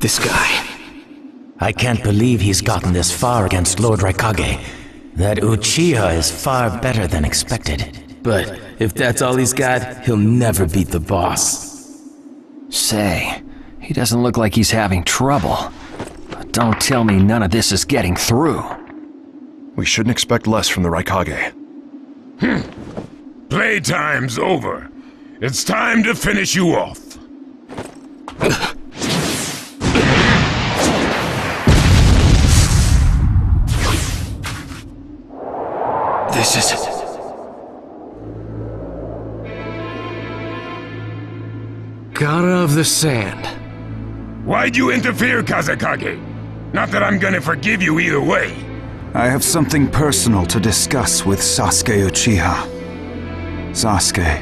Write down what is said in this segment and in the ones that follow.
this guy. I can't believe he's gotten this far against Lord Raikage. That Uchiha is far better than expected. But if that's all he's got, he'll never beat the boss. Say, he doesn't look like he's having trouble. But don't tell me none of this is getting through. We shouldn't expect less from the Raikage. Playtime's over. It's time to finish you off. This is... God of the Sand. Why'd you interfere, Kazekage? Not that I'm gonna forgive you either way. I have something personal to discuss with Sasuke Uchiha. Sasuke,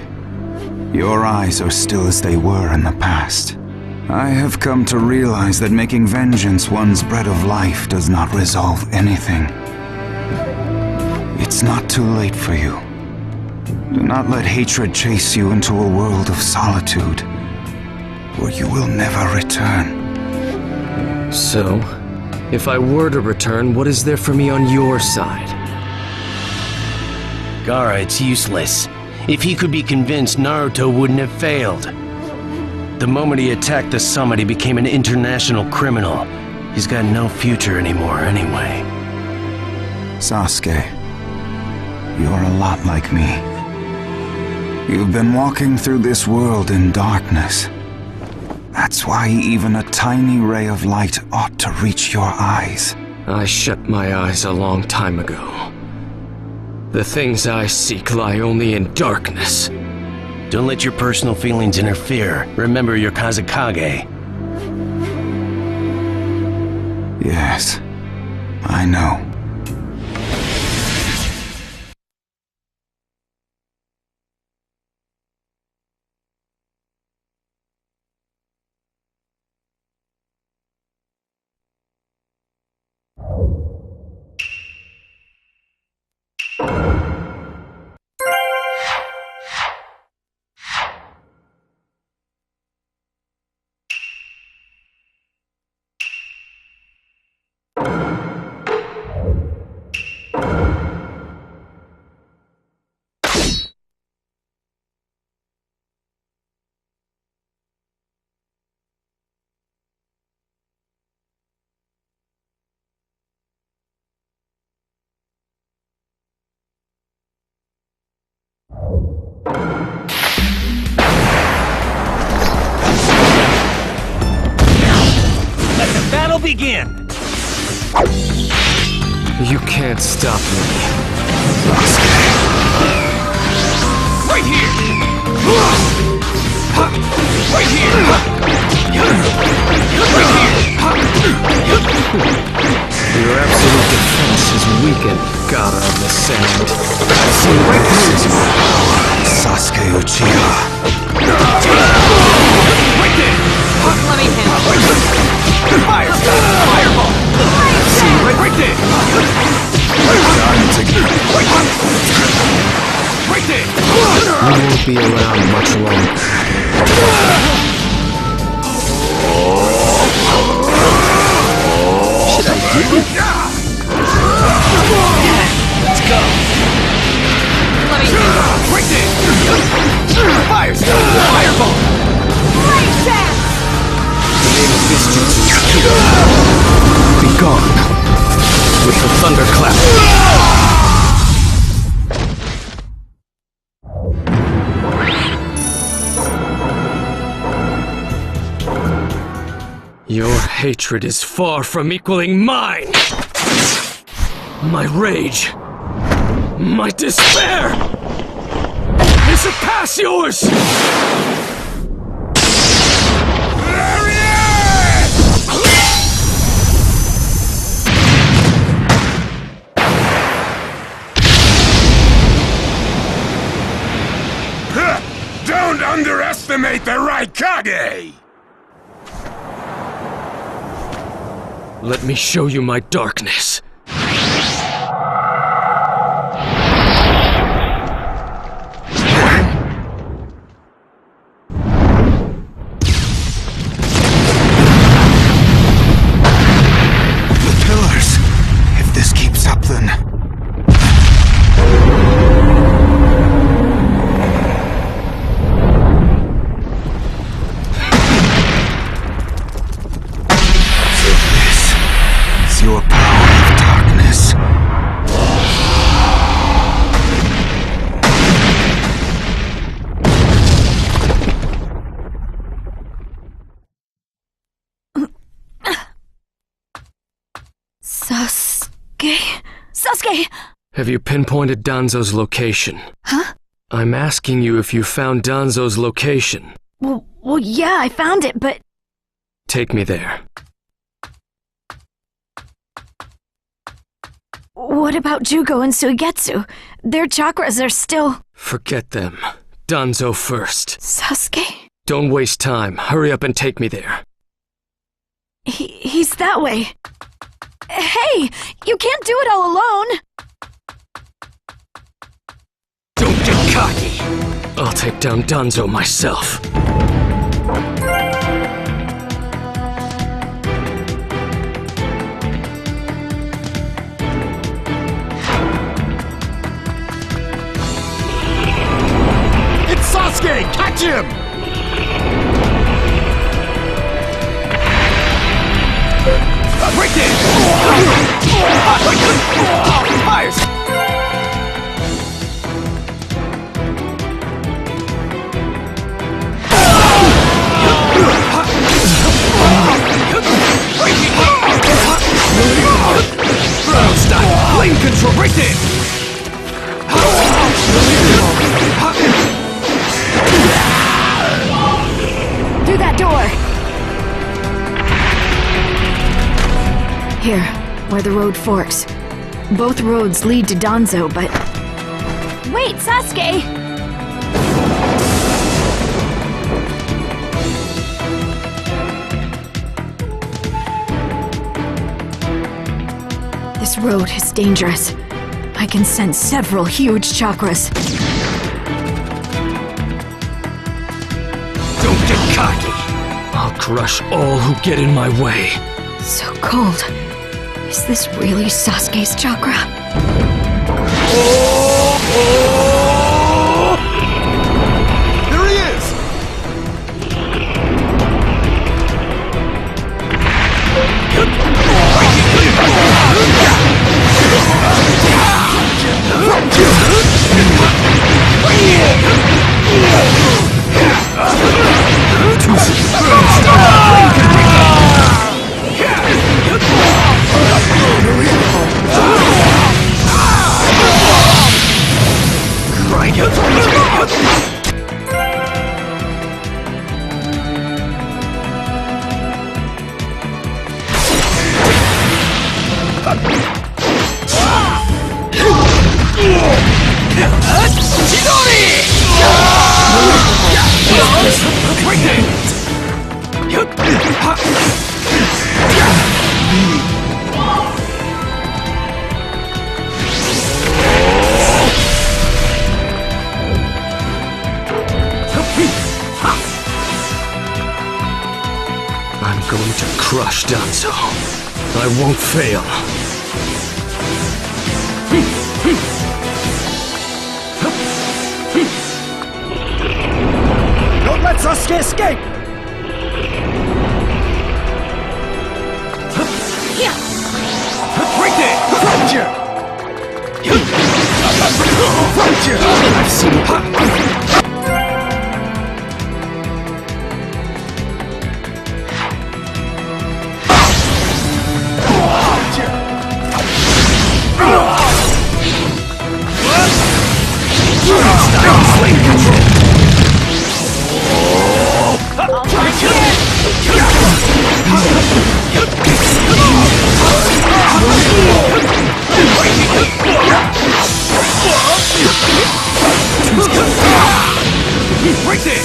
your eyes are still as they were in the past. I have come to realize that making vengeance one's bread of life does not resolve anything. It's not too late for you. Do not let hatred chase you into a world of solitude, where you will never return. So, if I were to return, what is there for me on your side? Gaara, it's useless. If he could be convinced, Naruto wouldn't have failed. The moment he attacked the summit, he became an international criminal. He's got no future anymore anyway. Sasuke, you're a lot like me. You've been walking through this world in darkness. That's why even a tiny ray of light ought to reach your eyes. I shut my eyes a long time ago. The things I seek lie only in darkness. Don't let your personal feelings interfere. Remember your Kazekage. Yes, I know. Begin! You can't stop me. Right here! Right here! Your absolute defense is weakened, God of the Sand. This is my power, Sasuke Uchiha. Right there! Let me handle it. Fire! Fireball! See, right there! Time to get Right there! You won't be around much longer. Should I do it? Let's go! Let me handle it. Right there! Fire! Fireball! Blaze that! Be gone with the thunderclap. Your hatred is far from equaling mine. My rage, my despair, it surpass yours. Don't underestimate the Raikage! Let me show you my darkness. Sasuke! Have you pinpointed Danzo's location? Huh? I'm asking you if you found Danzo's location. Well, yeah, I found it, but... Take me there. What about Jugo and Suigetsu? Their chakras are still... Forget them. Danzo first. Sasuke? Don't waste time. Hurry up and take me there. He's that way. Hey! You can't do it all alone! Don't get cocky! I'll take down Danzo myself. It's Sasuke! Catch him! Break it! Fires! Throttle style! Flame control! Break it! Through that door! Here, where the road forks. Both roads lead to Danzo, but... Wait, Sasuke! This road is dangerous. I can sense several huge chakras. Don't get cocky! I'll crush all who get in my way. So cold. Is this really Sasuke's chakra? There he is! I'm going to crush Danzo. I won't fail. Don't let Sasuke escape! Break it! I've seen it. Break it!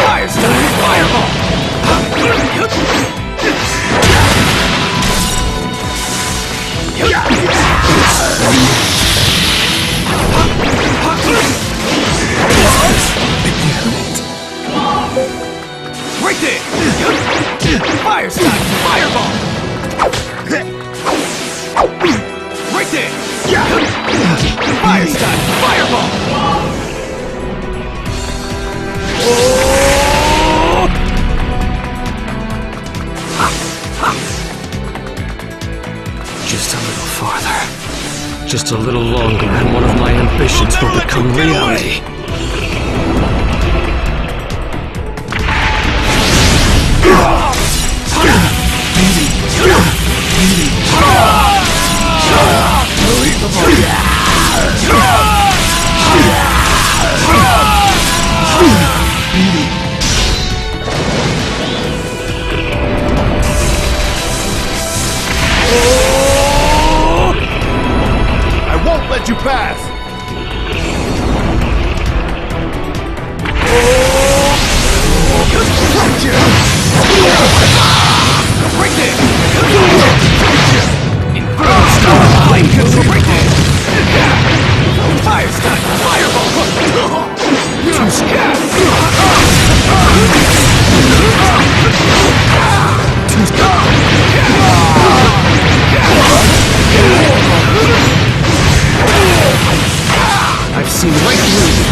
Fire style! Fireball! Break it! Fire style! Fireball! Break it! Fire style! Fireball! Just a little farther. Just a little longer, and one of my ambitions will become reality. I won't let you pass! Break it! Inferno style flame kill! Break it! Fire stun! Fireball! I've seen right through you.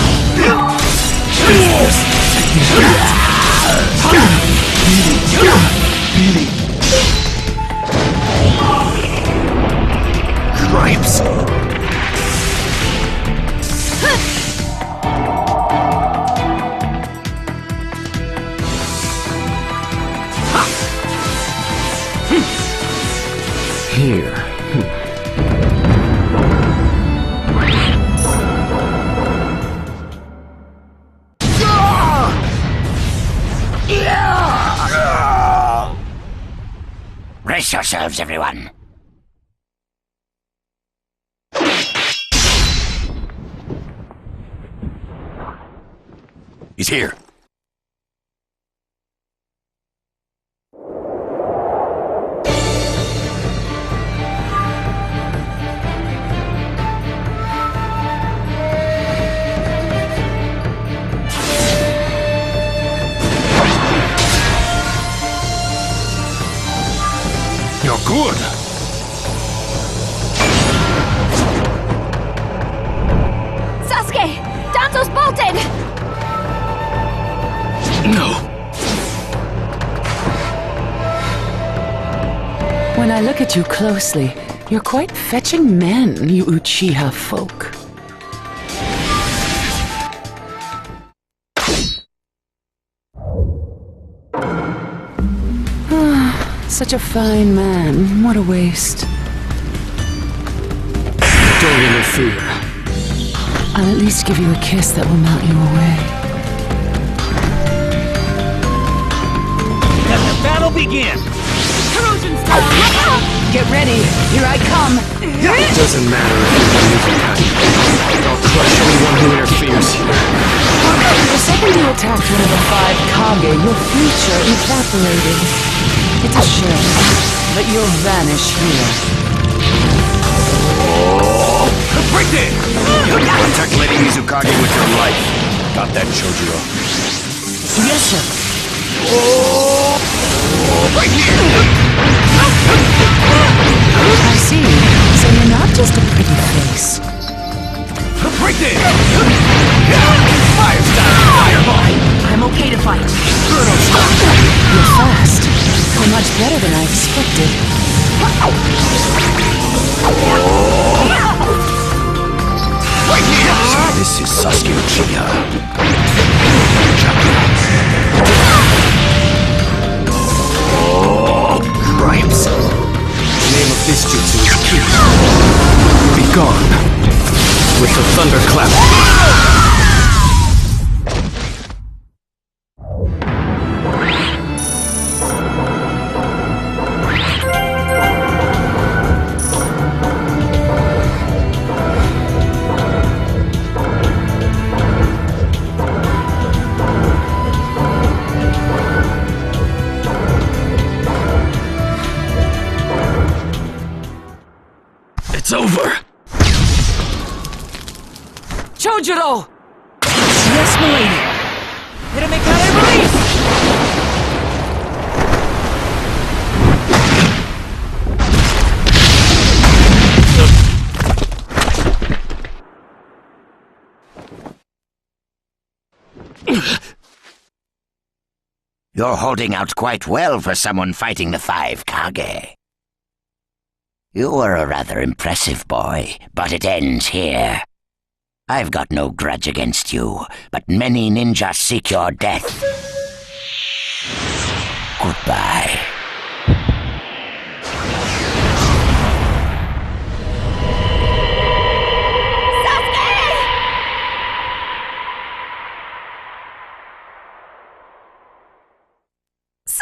Gripes. Here. Brace yourselves, everyone. He's here. You're good. Sasuke! Danzo's bolted! No. When I look at you closely, you're quite fetching men, you Uchiha folk. Such a fine man. What a waste. Don't interfere. I'll at least give you a kiss that will melt you away. Let the battle begin! Corrosion style! Get ready. Here I come. It doesn't matter if you're using Kage. I'll crush anyone who interferes here. The second you attacked one of the 5 Kage, your future evaporated. It's a shame, but you'll vanish here. Break it! Protect Lady Mizukage with your life. Got that, Chojuro? Yes, sir. Right here! I see. So you're not just a pretty face. Break it! Fire style! Fireball! I'm okay to fight. You're fast. You're much better than I expected. Right here! This is Sasuke Uchiha. Gripes. The name of this jutsu is Ki. Be gone. With the thunderclap. It's over! Chojuro! Yes, milady. Hiramikare, release! You're holding out quite well for someone fighting the 5 Kage. You were a rather impressive boy, but it ends here. I've got no grudge against you, but many ninjas seek your death. Goodbye.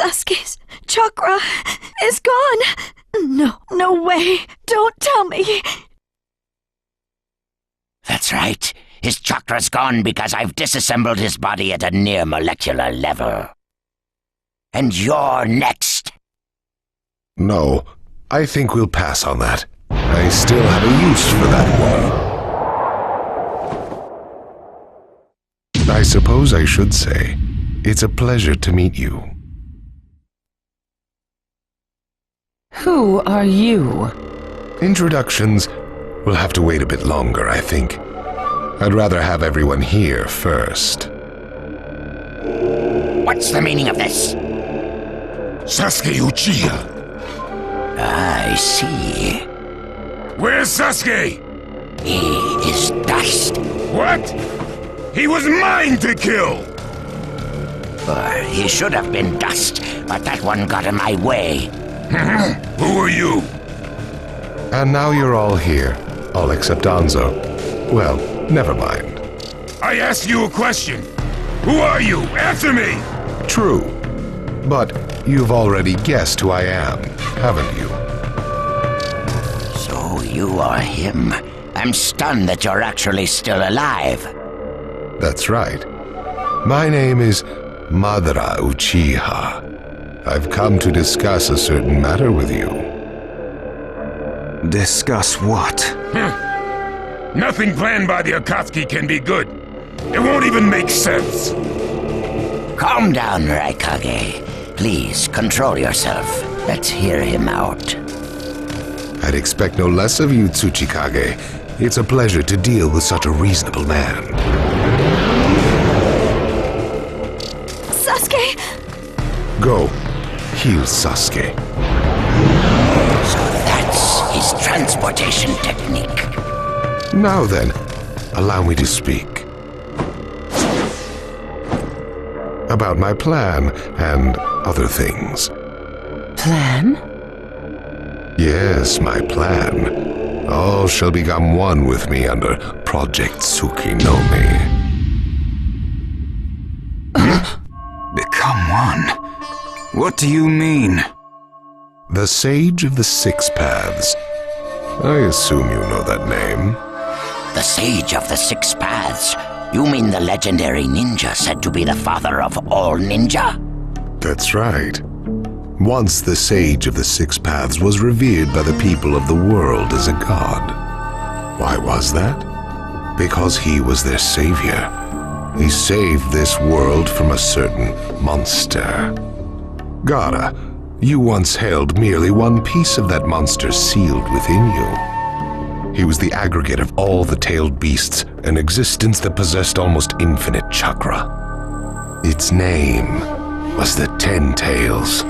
Sasuke's chakra is gone. No way. Don't tell me. That's right. His chakra's gone because I've disassembled his body at a near molecular level. And you're next. No, I think we'll pass on that. I still have a use for that woman. I suppose I should say, it's a pleasure to meet you. Who are you? Introductions will have to wait a bit longer, I think. I'd rather have everyone here first. What's the meaning of this? Sasuke Uchiha. I see. Where's Sasuke? He is dust. What? He was mine to kill! He should have been dust, but that one got in my way. Who are you? And now you're all here, all except Danzo. Well, never mind. I asked you a question. Who are you? Answer me! True. But you've already guessed who I am, haven't you? So you are him. I'm stunned that you're actually still alive. That's right. My name is Madara Uchiha. I've come to discuss a certain matter with you. Discuss what? Nothing planned by the Akatsuki can be good. It won't even make sense. Calm down, Raikage. Please, control yourself. Let's hear him out. I'd expect no less of you, Tsuchikage. It's a pleasure to deal with such a reasonable man. Sasuke! Go. Heal Sasuke. So that's his transportation technique. Now then, allow me to speak. About my plan and other things. Plan? Yes, my plan. All shall become one with me under Project Tsukinome. Become one? What do you mean? The Sage of the Six Paths. I assume you know that name. The Sage of the Six Paths? You mean the legendary ninja said to be the father of all ninja? That's right. Once the Sage of the Six Paths was revered by the people of the world as a god. Why was that? Because he was their savior. He saved this world from a certain monster. Gaara, you once held merely one piece of that monster sealed within you. He was the aggregate of all the tailed beasts, an existence that possessed almost infinite chakra. Its name was the Ten Tails.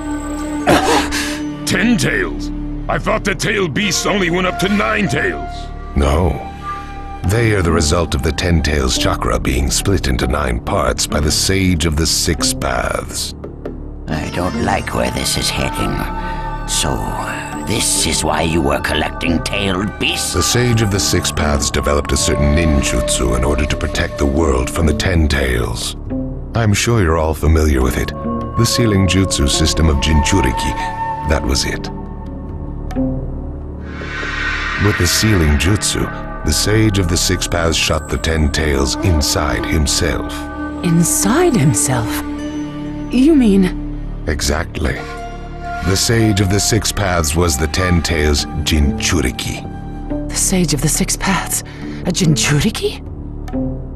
10 tails? I thought the tailed beasts only went up to 9 tails. No. They are the result of the Ten Tails chakra being split into 9 parts by the Sage of the Six Paths. I don't like where this is heading. So, this is why you were collecting tailed beasts? The Sage of the Six Paths developed a certain ninjutsu in order to protect the world from the Ten Tails. I'm sure you're all familiar with it. The sealing jutsu system of Jinchuriki. That was it. With the sealing jutsu, the Sage of the Six Paths shut the Ten Tails inside himself. Inside himself? You mean... Exactly. The Sage of the Six Paths was the Ten Tails Jinchuriki. The Sage of the Six Paths? A Jinchuriki?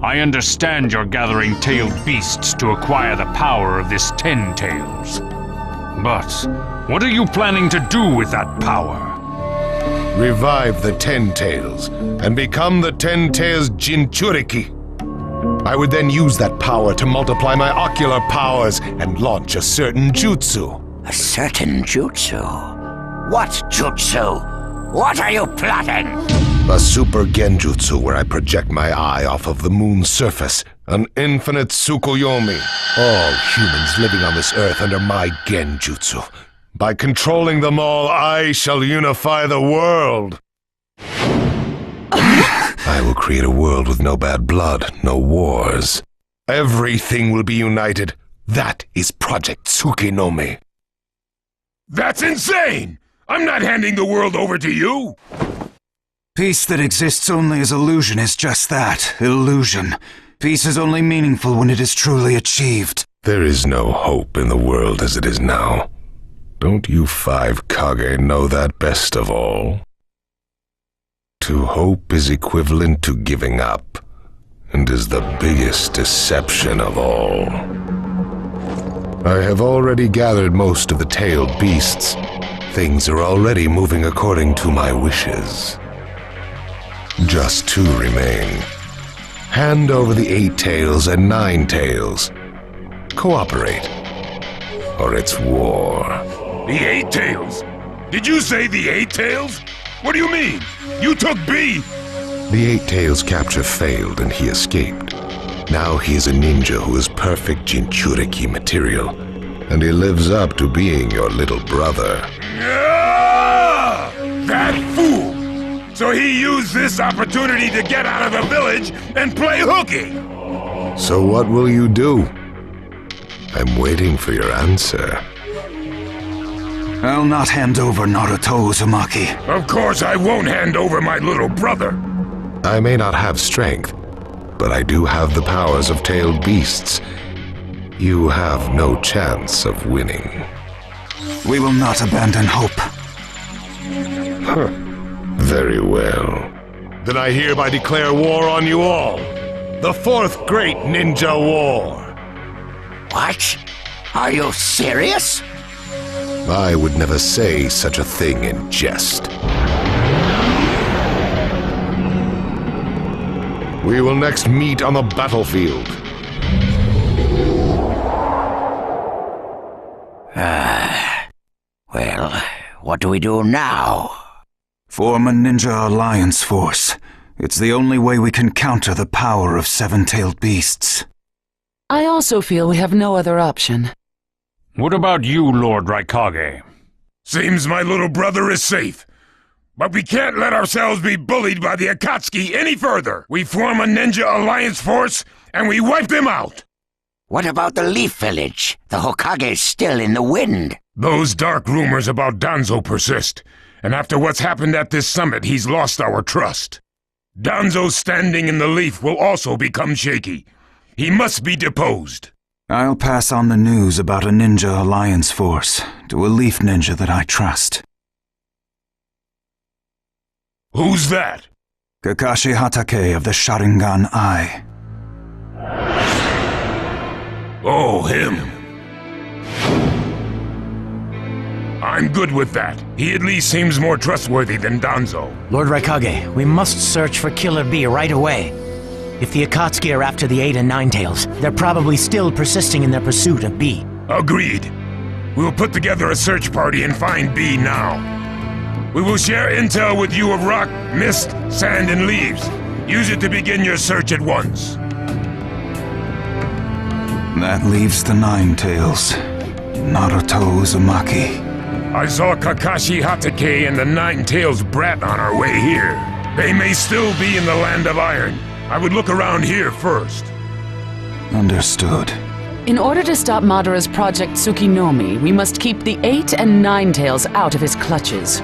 I understand you're gathering tailed beasts to acquire the power of this Ten Tails. But what are you planning to do with that power? Revive the Ten Tails and become the Ten Tails Jinchuriki. I would then use that power to multiply my ocular powers and launch a certain jutsu. A certain jutsu? What jutsu? What are you plotting? A super genjutsu where I project my eye off of the moon's surface. An infinite Tsukuyomi. All humans living on this earth under my genjutsu. By controlling them all, I shall unify the world. I will create a world with no bad blood, no wars. Everything will be united. That is Project Tsukinome. That's insane! I'm not handing the world over to you! Peace that exists only as illusion is just that, illusion. Peace is only meaningful when it is truly achieved. There is no hope in the world as it is now. Don't you 5 Kage know that best of all? To hope is equivalent to giving up, and is the biggest deception of all. I have already gathered most of the tailed beasts. Things are already moving according to my wishes. Just 2 remain. Hand over the 8 tails and 9 tails. Cooperate, or it's war. The 8 tails? Did you say the 8 tails? What do you mean? You took B! The 8 tails capture failed and he escaped. Now he is a ninja who is perfect Jinchuriki material, and he lives up to being your little brother. Ah! That fool! So he used this opportunity to get out of the village and play hooky! So what will you do? I'm waiting for your answer. I'll not hand over Naruto Uzumaki. Of course I won't hand over my little brother. I may not have strength, but I do have the powers of tailed beasts. You have no chance of winning. We will not abandon hope. Very well. Then I hereby declare war on you all. The 4th Great Ninja War. What? Are you serious? I would never say such a thing in jest. We will next meet on the battlefield. Well, what do we do now? Form a ninja alliance force. It's the only way we can counter the power of 7-tailed beasts. I also feel we have no other option. What about you, Lord Raikage? Seems my little brother is safe. But we can't let ourselves be bullied by the Akatsuki any further. We form a ninja alliance force, and we wipe them out. What about the Leaf Village? The Hokage's still in the wind. Those dark rumors about Danzo persist, and after what's happened at this summit, he's lost our trust. Danzo's standing in the Leaf will also become shaky. He must be deposed. I'll pass on the news about a ninja alliance force to a Leaf ninja that I trust. Who's that? Kakashi Hatake of the Sharingan Eye. Oh, him. I'm good with that. He at least seems more trustworthy than Danzo. Lord Raikage, we must search for Killer B right away. If the Akatsuki are after the 8 and 9 tails, they're probably still persisting in their pursuit of B. Agreed. We'll put together a search party and find B now. We will share intel with you of rock, mist, sand, and leaves. Use it to begin your search at once. That leaves the 9 tails. Naruto Uzumaki. I saw Kakashi Hatake and the 9 tails brat on our way here. They may still be in the Land of Iron. I would look around here first. Understood. In order to stop Madara's Project Tsukinomi, we must keep the 8 and 9 tails out of his clutches.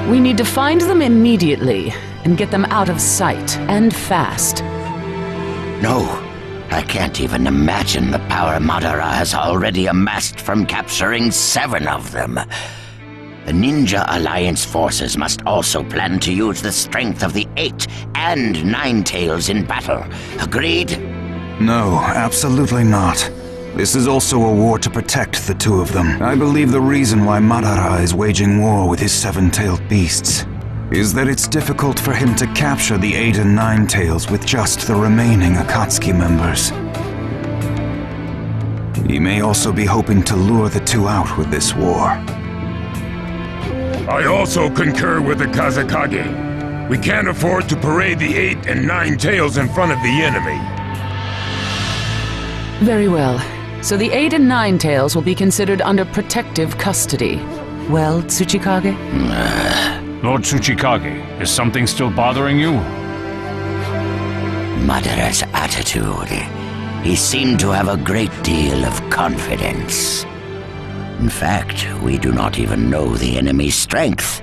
We need to find them immediately and get them out of sight, and fast. No, I can't even imagine the power Madara has already amassed from capturing 7 of them. The Ninja Alliance forces must also plan to use the strength of the 8 and 9 tails in battle. Agreed? No, absolutely not. This is also a war to protect the 2 of them. I believe the reason why Madara is waging war with his 7-tailed beasts is that it's difficult for him to capture the 8 and 9 tails with just the remaining Akatsuki members. He may also be hoping to lure the 2 out with this war. I also concur with the Kazekage. We can't afford to parade the 8 and 9 tails in front of the enemy. Very well. So the 8 and 9 tails will be considered under protective custody. Well, Tsuchikage? Lord Tsuchikage, is something still bothering you? Madara's attitude. He seemed to have a great deal of confidence. In fact, we do not even know the enemy's strength.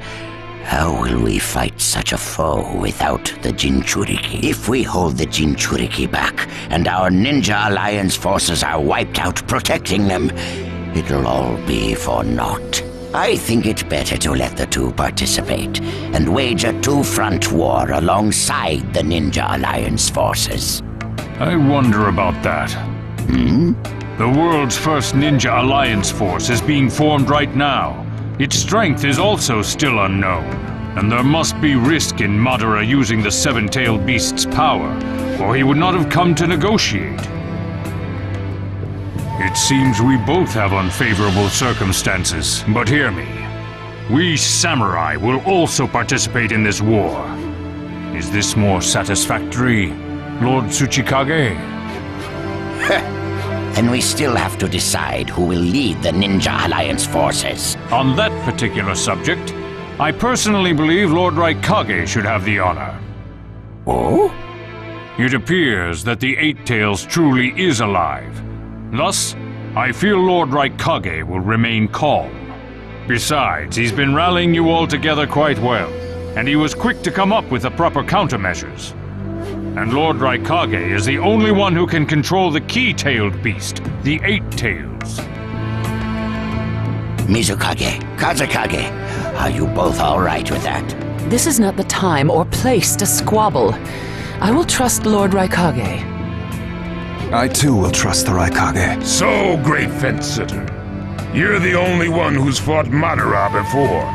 How will we fight such a foe without the Jinchuriki? If we hold the Jinchuriki back, and our Ninja Alliance forces are wiped out protecting them, it'll all be for naught. I think it better to let the two participate, and wage a two-front war alongside the Ninja Alliance forces. I wonder about that. The world's first Ninja Alliance force is being formed right now. Its strength is also still unknown, and there must be risk in Madara using the seven-tailed beast's power, or he would not have come to negotiate. It seems we both have unfavorable circumstances, but hear me. We samurai will also participate in this war. Is this more satisfactory, Lord Tsuchikage? Then we still have to decide who will lead the Ninja Alliance forces. On that particular subject, I personally believe Lord Raikage should have the honor. Oh? It appears that the Eight Tails truly is alive. Thus, I feel Lord Raikage will remain calm. Besides, he's been rallying you all together quite well, and he was quick to come up with the proper countermeasures. And Lord Raikage is the only one who can control the key-tailed beast, the Eight Tails. Mizukage, Kazekage, are you both all right with that? This is not the time or place to squabble. I will trust Lord Raikage. I too will trust the Raikage. So, great fence-sitter. You're the only one who's fought Madara before.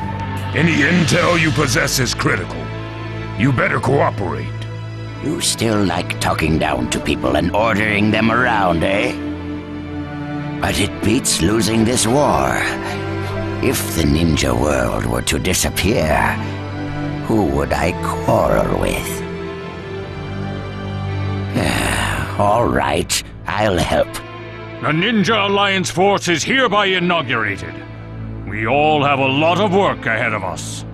Any intel you possess is critical. You better cooperate. You still like talking down to people and ordering them around, eh? But it beats losing this war. If the ninja world were to disappear, who would I quarrel with? All right, I'll help. The Ninja Alliance force is hereby inaugurated. We all have a lot of work ahead of us.